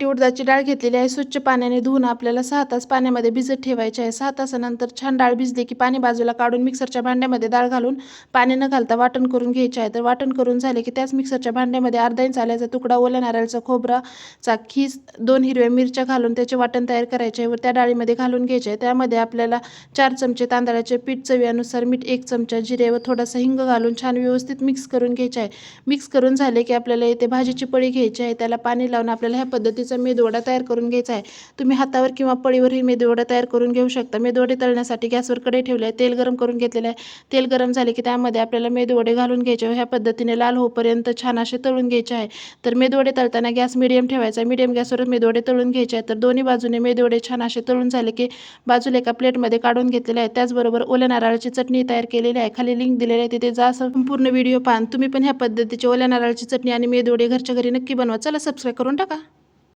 वाटी उडदाची डाळ घेतलेली आहे. स्वच्छ पाण्याने धुवून आपल्याला 6 तास पाण्यामध्ये भिजत ठेवायची आहे. 6 तासानंतर छान डाळ भिजली की पाणी बाजूला काढून मिक्सरच्या भांड्यामध्ये डाळ घालून पाणी न घालता वाटण करून घ्यायचे आहे. तर वाटण करून झाले की त्याच मिक्सरच्या भांड्यामध्ये अर्धा इंच आल्याचा तुकडा, ओल्या नारळाचा खोबराचा खीस, 2 हिरव्या मिरच्या घालून त्याचे वाटण तयार करायचे आहे व त्या डाळीमध्ये घालून घ्यायचे आहे. त्यामध्ये आपल्याला 4 चमचे तांदळाचे पीठ, चवीनुसार मीठ, 1 चमचा जिरे व थोडासा हिंग घालून छान व्यवस्थित मिक्स करून घ्यायचे आहे. मिक्स करून झाले की आपल्याला इथे भाजीची पळी घ्यायची आहे. त्याला पाणी लावून आपल्याला ह्या पद्धतीचा मेदूवडा तयार करून घ्यायचा आहे. तुम्ही हातावर किंवा पळीवरही मेदूवडा तयार करून घेऊ शकता. मेदूवडे तळण्यासाठी गॅसवर कढई ठेवली आहे. तेल गरम करून घेतलेले आहे. तेल गरम झाले की त्यामध्ये आपल्याला मेदूवडे घालून घ्यायचे व ह्या पद्धतीने लाल होईपर्यंत छान असे तळून घ्यायचे आहे. तर मेदूवडे तळताना गॅस मिडियम ठेवायचा. मिडियम गॅसवर मेदूवडे तळून घ्यायचे आहे. तर दोन्ही बाजूने मेदूवडे छान असे तळून झाले की बाजूला एका प्लेटमध्ये काढून घेतलेले आहे. त्याचबरोबर ओल्या नारळाची चटणी तयार केलेली आहे. खाली लिंक दिलेली आहे, तिथे जा, संपूर्ण व्हिडिओ पहा. तुम्ही पण ह्या पद्धतीची ओल्या नारळाची चटणी आणि मेदूवडे घरच्या घरी नक्की बनवा. चला सबस्क्राईब करून टाका.